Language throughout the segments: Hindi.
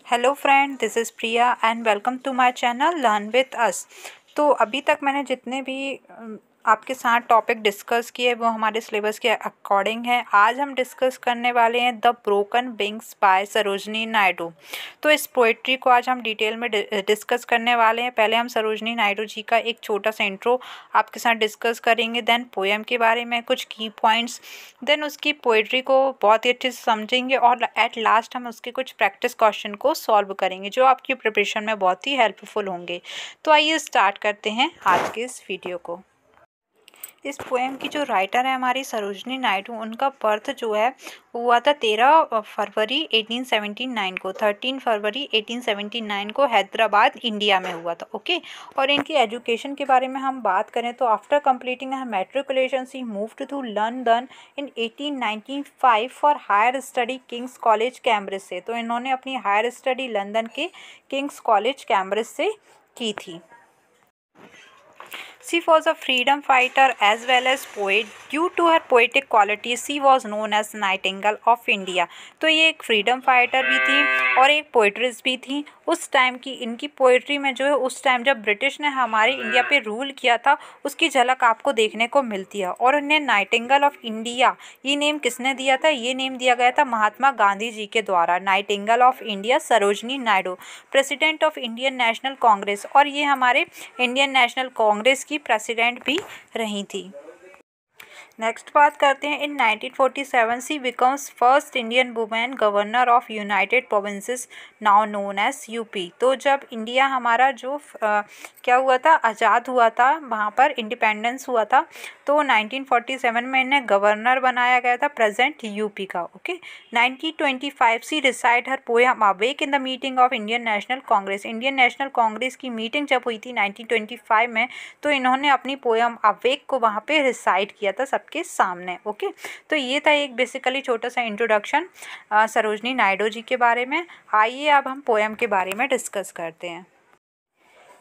Hello friend, this is Priya and welcome to my channel learn with us. तो अभी तक मैंने जितने भी आपके साथ टॉपिक डिस्कस किए वो हमारे सिलेबस के अकॉर्डिंग है। आज हम डिस्कस करने वाले हैं the broken wings by Sarojini Naidu. तो इस पोइट्री को आज हम डिटेल में डिस्कस करने वाले हैं। पहले हम सरोजनी नायडू जी का एक छोटा सा इंट्रो आपके साथ डिस्कस करेंगे, देन पोएम के बारे में कुछ की पॉइंट्स, देन उसकी पोइट्री को बहुत ही अच्छे से समझेंगे और एट लास्ट हम उसके कुछ प्रैक्टिस क्वेश्चन को सॉल्व करेंगे जो आपकी प्रिपरेशन में बहुत ही हेल्पफुल होंगे। तो आइए स्टार्ट करते हैं आज के इस वीडियो को। इस पोएम की जो राइटर है हमारी सरोजनी नायडू, उनका बर्थ जो है हुआ था 13 फरवरी 1879 को। 13 फरवरी 1879 को हैदराबाद इंडिया में हुआ था। ओके। और इनकी एजुकेशन के बारे में हम बात करें तो after completing her matriculation she moved to London in 1895 for higher study King's College Cambridge से। तो इन्होंने अपनी हायर स्टडी लंदन के किंग्स कॉलेज कैम्ब्रिज से की थी। She was a freedom fighter as well as poet. Due to her poetic qualities, she was known as Nightingale of India. तो ये एक फ्रीडम फाइटर भी थी और एक पोइट्रिस भी थी। उस टाइम की इनकी पोइट्री में जो है उस टाइम जब ब्रिटिश ने हमारे इंडिया पे रूल किया था उसकी झलक आपको देखने को मिलती है। और उन्हें नाइटिंगेल ऑफ इंडिया ये नेम किसने दिया था? ये नेम दिया गया था महात्मा गांधी जी के द्वारा। Nightingale of India Sarojini Naidu, president of Indian National Congress, और ये हमारे इंडियन नेशनल कांग्रेस की प्रेसिडेंट भी रही थी। नेक्स्ट बात करते हैं। In 1947 she becomes first Indian women governor of united provinces now known as UP. तो जब इंडिया हमारा जो क्या हुआ था, आज़ाद हुआ था, वहाँ पर इंडिपेंडेंस हुआ था, तो 1947 में इन्हें गवर्नर बनाया गया था प्रेजेंट यूपी का। Okay. 1925 she recited her poem awake in the meeting of Indian National Congress. Indian National Congress की मीटिंग जब हुई थी 1925 में, तो इन्होंने अपनी पोएम अवेक को वहाँ पे रिसाइट किया था सबके सामने। ओके। तो ये था एक बेसिकली छोटा सा इंट्रोडक्शन सरोजनी नायडू जी के बारे में। आइए अब हम पोएम के बारे में डिस्कस करते हैं।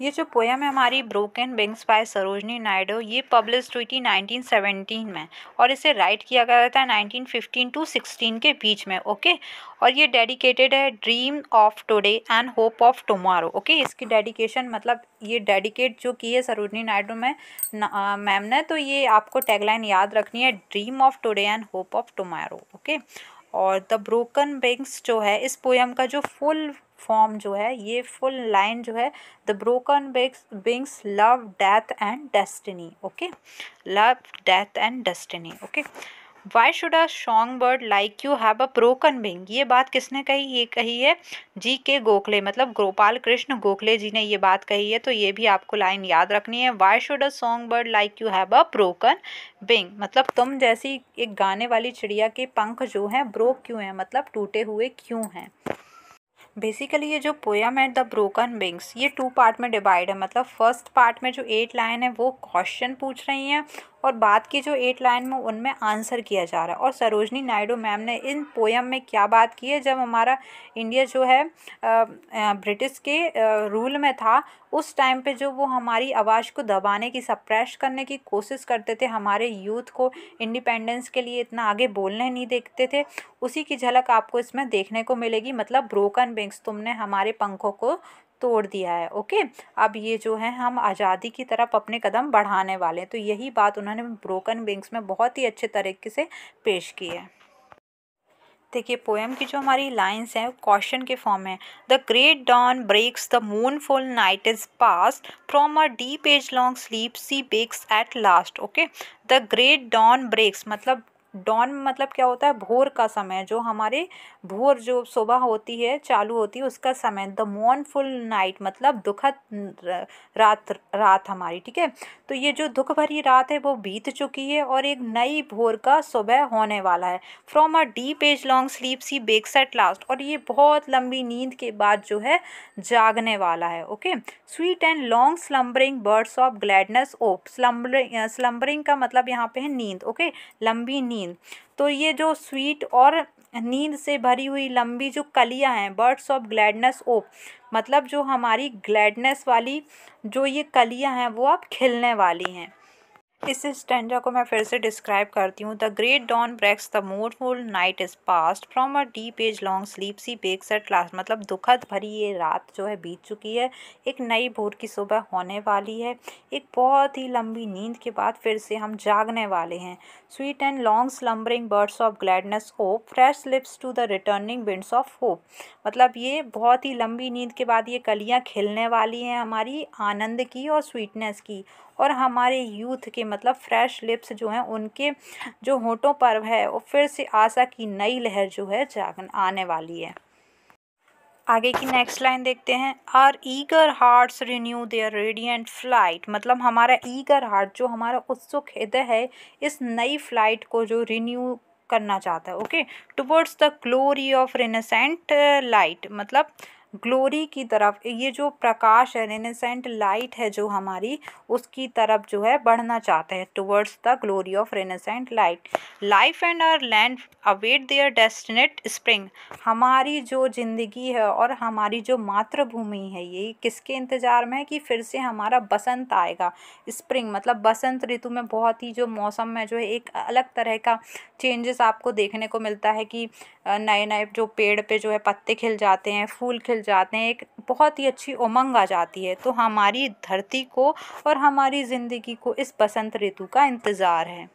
ये जो पोएम है हमारी broken wings by Sarojini Naidu, ये पब्लिश हुई थी 1917 में और इसे राइट किया गया था 1915 टू 16 के बीच में। ओके। और ये डेडिकेटेड है dream of today and hope of tomorrow. Okay. इसकी डेडिकेशन मतलब ये डेडिकेट जो की है सरोजनी नायडू में मैम ने, तो ये आपको टैगलाइन याद रखनी है, dream of today and hope of tomorrow. Okay. और द ब्रोकन विंग्स जो है इस पोएम का जो फुल फॉर्म जो है, ये फुल लाइन जो है, the broken wings love death and destiny. Okay. Love death and destiny. Okay. Why should a song bird like you have a broken wing. ये बात किसने कही? ये कही है जी के गोखले, मतलब गोपाल कृष्ण गोखले जी ने ये बात कही है। तो ये भी आपको लाइन याद रखनी है। Why should a song bird like you have a broken wing, मतलब तुम जैसी एक गाने वाली चिड़िया के पंख जो हैं ब्रोक क्यों हैं, मतलब टूटे हुए क्यों हैं। बेसिकली ये जो पोएम है द ब्रोकन विंग्स, ये 2 पार्ट में डिवाइड है। मतलब फर्स्ट पार्ट में जो 8 लाइन है वो क्वेश्चन पूछ रही हैं और बाद की जो 8 लाइन में उनमें आंसर किया जा रहा है। और सरोजनी नायडू मैम ने इन पोएम में क्या बात की है, जब हमारा इंडिया जो है ब्रिटिश के रूल में था उस टाइम पे जो वो हमारी आवाज़ को दबाने की, सप्रेस करने की कोशिश करते थे, हमारे यूथ को इंडिपेंडेंस के लिए इतना आगे बोलने नहीं देखते थे, उसी की झलक आपको इसमें देखने को मिलेगी। मतलब ब्रोकन विंग्स, तुमने हमारे पंखों को तोड़ दिया है। ओके। अब ये जो है हम आज़ादी की तरफ अपने कदम बढ़ाने वाले हैं। तो यही बात उन्होंने ब्रोकन विंग्स में बहुत ही अच्छे तरीके से पेश की है। देखिए पोएम की जो हमारी लाइंस हैं क्वेश्चन के फॉर्म में। The great dawn breaks, the mournful night is past, from a deep age long sleep she wakes at last. Okay. The great dawn breaks, मतलब डॉन मतलब क्या होता है? भोर का समय, जो हमारे भोर जो सुबह होती है चालू होती है उसका समय। द मॉर्नफुल नाइट मतलब दुखद रात हमारी, ठीक है। तो ये जो दुख भरी रात है वो बीत चुकी है और एक नई भोर का सुबह होने वाला है। From a deep age long sleep she wakes at last, और ये बहुत लंबी नींद के बाद जो है जागने वाला है। Okay. Sweet and long slumbering birds of gladness op, slumbering का मतलब यहाँ पे है नींद। ओके। लंबी नींद। तो ये जो स्वीट और नींद से भरी हुई लंबी जो कलियां हैं, बर्ड्स ऑफ ग्लैडनेस ओप, मतलब जो हमारी ग्लैडनेस वाली जो ये कलियां हैं वो अब खिलने वाली हैं। इस स्टैंजा को मैं फिर से डिस्क्राइब करती हूँ। The great dawn breaks the mournful night is past from a deep age long sleep she wakes at last. मतलब दुखद भरी ये रात जो है बीत चुकी है, एक नई भोर की सुबह होने वाली है। एक बहुत ही लंबी नींद के बाद फिर से हम जागने वाले हैं। Sweet and long slumbering birds of gladness hope fresh lips to the returning winds of hope. मतलब ये बहुत ही लंबी नींद के बाद ये कलियाँ खिलने वाली हैं हमारी आनंद की और स्वीटनेस की, और हमारे यूथ के मतलब फ्रेश लिप्स जो हैं उनके जो होठों पर है वो फिर से आशा की नई लहर जो है जाग आने वाली है। आगे की नेक्स्ट लाइन देखते हैं। Our eager hearts renew their radiant flight. मतलब हमारा ईगर हार्ट जो हमारा उत्सुक हृदय है इस नई फ्लाइट को जो रिन्यू करना चाहता है। Okay, towards the glory of renascent light. मतलब ग्लोरी की तरफ, ये जो प्रकाश है रेनेसेंट लाइट है जो हमारी, उसकी तरफ जो है बढ़ना चाहते हैं। Towards the glory of renascent light life and our land await their destinate spring. हमारी जो ज़िंदगी है और हमारी जो मातृभूमि है ये किसके इंतज़ार में है कि फिर से हमारा बसंत आएगा। स्प्रिंग मतलब बसंत ऋतु में बहुत ही जो मौसम में जो है एक अलग तरह का चेंजेस आपको देखने को मिलता है कि नए नए जो पेड़ पे जो है पत्ते खिल जाते हैं, फूल खिल जाते हैं, एक बहुत ही अच्छी उमंग आ जाती है। तो हमारी धरती को और हमारी ज़िंदगी को इस बसंत ऋतु का इंतज़ार है।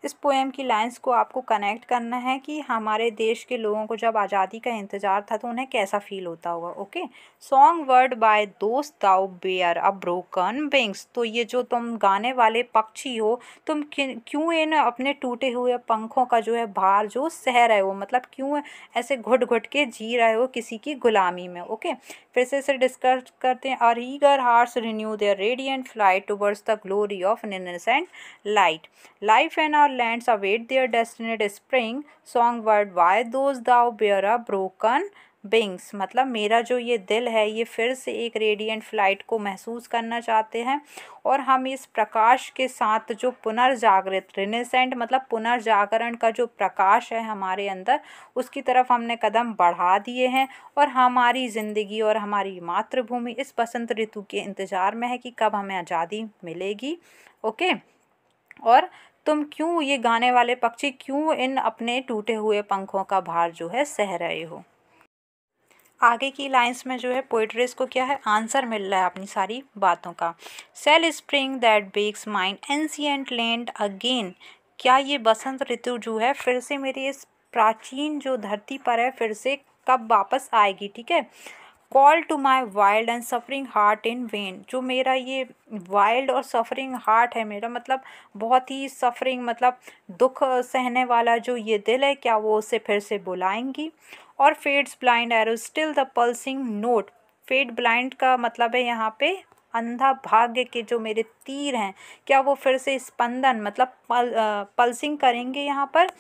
इस पोएम की लाइंस को आपको कनेक्ट करना है कि हमारे देश के लोगों को जब आज़ादी का इंतज़ार था तो उन्हें कैसा फील होता होगा। ओके, सॉन्ग वर्ड बाय दोस्त दाउ बेयर अ ब्रोकन विंग्स। तो ये जो तुम गाने वाले पक्षी हो, तुम क्यों इन अपने टूटे हुए पंखों का जो है भार जो सह रहे हो, मतलब क्यों ऐसे घुट घुट के जी रहे हो किसी की गुलामी में। ओके, फिर से इसे डिस्कस करते हैं। Our eager hearts renew their radiant flight towards the glory of innocent light life and our lands await their destined spring songbird why those thou bear a broken wings। मतलब मेरा जो ये दिल है ये फिर से एक रेडियंट फ्लाइट को महसूस करना चाहते हैं, और हम इस प्रकाश के साथ जो पुनर्जागृत रिनेसेंट मतलब पुनर्जागरण का जो प्रकाश है हमारे अंदर उसकी तरफ हमने कदम बढ़ा दिए हैं, और हमारी ज़िंदगी और हमारी मातृभूमि इस बसंत ऋतु के इंतज़ार में है कि कब हमें आज़ादी मिलेगी। ओके, और तुम क्यों ये गाने वाले पक्षी क्यों इन अपने टूटे हुए पंखों का भार जो है सह रहे हो। आगे की लाइंस में जो है पोइट्रीज को क्या है आंसर मिल रहा है अपनी सारी बातों का। Shall spring that wakes mine ancient land again. क्या ये बसंत ऋतु जो है फिर से मेरी इस प्राचीन जो धरती पर है फिर से कब वापस आएगी। ठीक है, call to my wild and suffering heart in vain. जो मेरा ये वाइल्ड और सफरिंग हार्ट है मेरा मतलब बहुत ही सफरिंग मतलब दुख सहने वाला जो ये दिल है, क्या वो उसे फिर से बुलाएंगी। और fate's blind arrow still the pulsing note. Fate blind का मतलब है यहाँ पे अंधा भाग्य के जो मेरे तीर हैं क्या वो फिर से स्पंदन मतलब पल्सिंग करेंगे यहाँ पर।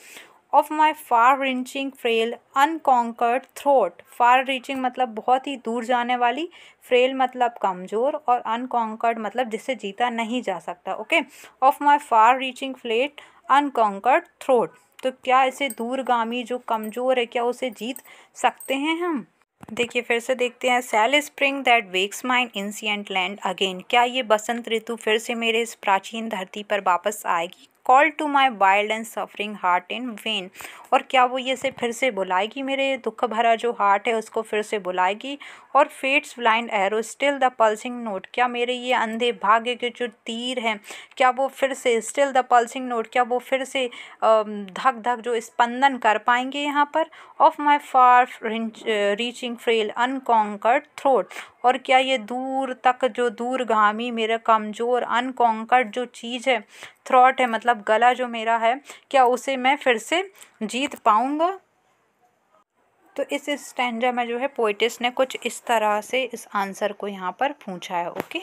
Of my far reaching frail unconquered throat. Far reaching मतलब बहुत ही दूर जाने वाली, फ्रेल मतलब कमज़ोर, और अनकॉन्कर्ड मतलब जिसे जीता नहीं जा सकता। Okay, of my far reaching flat unconquered throat. तो क्या इसे दूरगामी जो कमज़ोर है क्या उसे जीत सकते हैं हम। देखिए फिर से देखते हैं। Shall spring that wakes mine ancient land again. क्या ये बसंत ऋतु फिर से मेरे इस प्राचीन धरती पर वापस आएगी। Call to my wild and suffering heart in vain. और क्या वो ये से फिर से बुलाएगी मेरे दुख भरा जो हार्ट है उसको फिर से बुलाएगी। और fate's blind arrow still the pulsing note. क्या मेरे ये अंधे भाग्य के जो तीर हैं क्या वो फिर से स्टिल द पल्सिंग नोट क्या वो फिर से धक धक जो स्पंदन कर पाएंगे यहाँ पर। Of my far reaching frail unconquered throat. और क्या ये दूर तक जो दूरगामी मेरा कमज़ोर अनकॉन्कर्ड जो चीज़ है थ्रॉट है मतलब गला जो मेरा है क्या उसे मैं फिर से जीत पाऊँगा। तो इस स्टैंजा में जो है पोइटिस ने कुछ इस तरह से इस आंसर को यहाँ पर पूछा है। ओके,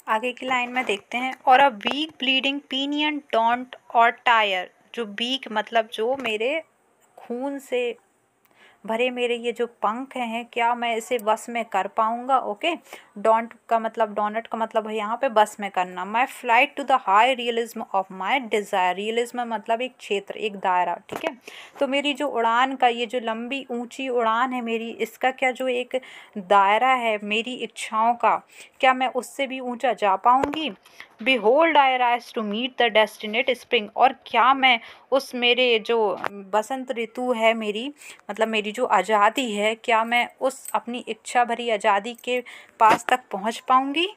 आगे की लाइन में देखते हैं। और अ वीक ब्लीडिंग पीनियन डोंट और टायर। जो वीक मतलब जो मेरे खून से भरे मेरे ये जो पंख हैं, क्या मैं इसे बस में कर पाऊँगा। ओके, डोंट का मतलब, डोनट का मतलब है यहाँ पे बस में करना। My flight to the high realism of my desire, realism मतलब एक क्षेत्र, एक दायरा, ठीक है। तो मेरी जो उड़ान का ये जो लंबी ऊंची उड़ान है मेरी, इसका क्या जो एक दायरा है मेरी इच्छाओं का, क्या मैं उससे भी ऊंचा जा पाऊंगी। Behold I rise to meet the destinate spring, और क्या मैं उस मेरे जो बसंत ऋतु है मेरी, मतलब मेरी जो आज़ादी है, क्या मैं उस अपनी इच्छा भरी आज़ादी के पास तक पहुंच पाऊंगी।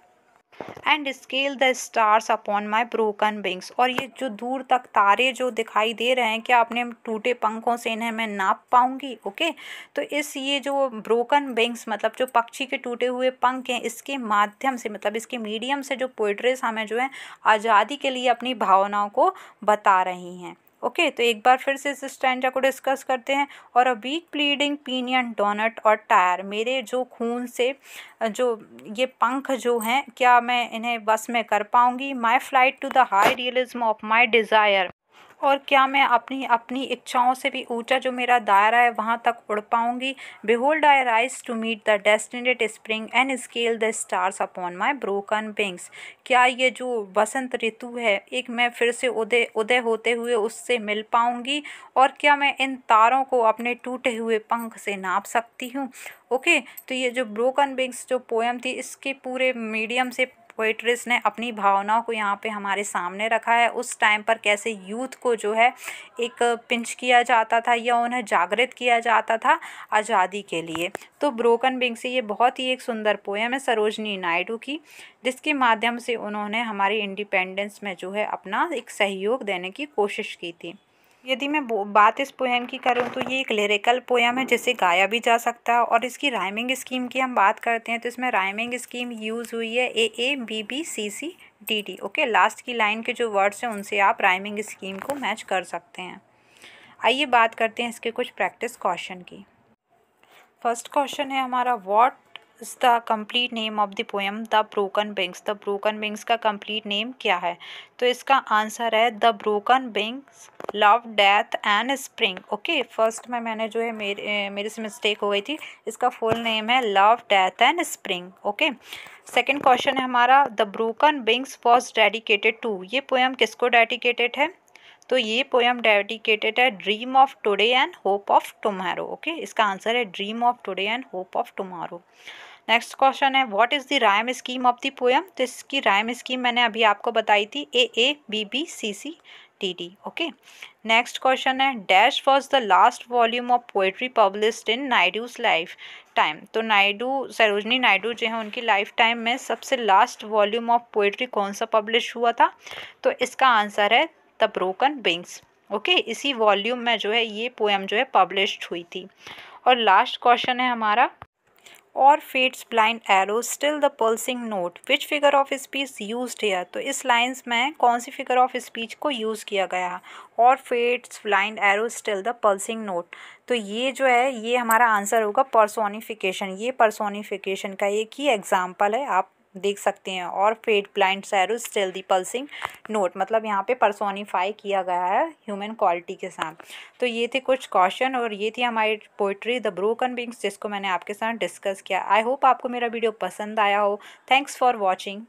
And scale the stars upon my broken wings, और ये जो दूर तक तारे जो दिखाई दे रहे हैं, क्या अपने टूटे पंखों से इन्हें मैं नाप पाऊंगी। ओके, तो इस ये जो ब्रोकन विंग्स मतलब जो पक्षी के टूटे हुए पंख हैं, इसके माध्यम से मतलब इसके मीडियम से जो पोइट्रीज हमें जो है आज़ादी के लिए अपनी भावनाओं को बता रही हैं। ओके, तो एक बार फिर से इस स्टैंजा को डिस्कस करते हैं। और a weak pleading pinion doomed to और टायर, मेरे जो खून से जो ये पंख जो हैं, क्या मैं इन्हें बस में कर पाऊंगी। My flight to the high realism of my desire, और क्या मैं अपनी अपनी इच्छाओं से भी ऊंचा जो मेरा दायरा है वहाँ तक उड़ पाऊंगी। Behold I rise to meet the destinate spring and scale the stars upon my broken wings, क्या ये जो बसंत ऋतु है, एक मैं फिर से उदय उदय होते हुए उससे मिल पाऊंगी, और क्या मैं इन तारों को अपने टूटे हुए पंख से नाप सकती हूँ। ओके, तो ये जो ब्रोकन विंग्स जो पोएम थी, इसके पूरे मीडियम से पोइट्रिस ने अपनी भावनाओं को यहाँ पे हमारे सामने रखा है। उस टाइम पर कैसे यूथ को जो है एक पिंच किया जाता था या उन्हें जागृत किया जाता था आज़ादी के लिए। तो ब्रोकन विंग से ये बहुत ही एक सुंदर पोएम है सरोजनी नायडू की, जिसके माध्यम से उन्होंने हमारे इंडिपेंडेंस में जो है अपना एक सहयोग देने की कोशिश की थी। यदि मैं बात इस पोएम की करूँ तो ये एक लिरिकल पोएम है जिसे गाया भी जा सकता है। और इसकी राइमिंग स्कीम की हम बात करते हैं तो इसमें राइमिंग स्कीम यूज़ हुई है AABBCCDD। ओके, लास्ट की लाइन के जो वर्ड्स हैं उनसे आप राइमिंग स्कीम को मैच कर सकते हैं। आइए बात करते हैं इसके कुछ प्रैक्टिस क्वेश्चन की। फर्स्ट क्वेश्चन है हमारा, what is the complete name of the poem the broken wings. The broken wings का कंप्लीट नेम क्या है। तो इसका आंसर है the broken wings love death and spring. Okay, first में मैंने जो है मेरे से मिस्टेक हो गई थी, इसका फुल नेम है love death and spring. Okay, second question है हमारा, the broken wings was dedicated to. ये पोएम किसको डेडिकेटेड है। तो ये पोएम डेडिकेटेड है dream of today and hope of tomorrow. Okay, इसका आंसर है dream of today and hope of tomorrow. Next question है, what is the rhyme scheme of the poem. तो इसकी राइम स्कीम मैंने अभी आपको बताई थी, AABBCCDD। ओके, नेक्स्ट क्वेश्चन है, dash was the last volume of poetry published in Naidu's lifetime. तो सरोजनी नायडू जो है उनकी लाइफ टाइम में सबसे लास्ट वॉल्यूम ऑफ पोएट्री कौन सा पब्लिश हुआ था। तो इसका आंसर है द ब्रोकन विंग्स। ओके, इसी वॉल्यूम में जो है ये पोएम जो है पब्लिश्ड हुई थी। और लास्ट क्वेश्चन है हमारा, और fate's blind arrow still the pulsing note which figure of speech used here. तो इस लाइंस में कौन सी फिगर ऑफ स्पीच को यूज़ किया गया। और fate's blind arrow still the pulsing note, तो ये जो है ये हमारा आंसर होगा पर्सोनिफिकेशन। ये पर्सोनिफिकेशन का एक ही एग्जाम्पल है, आप देख सकते हैं। और fate blind arrow still the pulsing note, मतलब यहाँ पे पर्सोनिफाई किया गया है ह्यूमन क्वालिटी के साथ। तो ये थे कुछ क्वेश्चन और ये थी हमारी पोइट्री द ब्रोकन विंग्स जिसको मैंने आपके साथ डिस्कस किया। आई होप आपको मेरा वीडियो पसंद आया हो। Thanks for watching.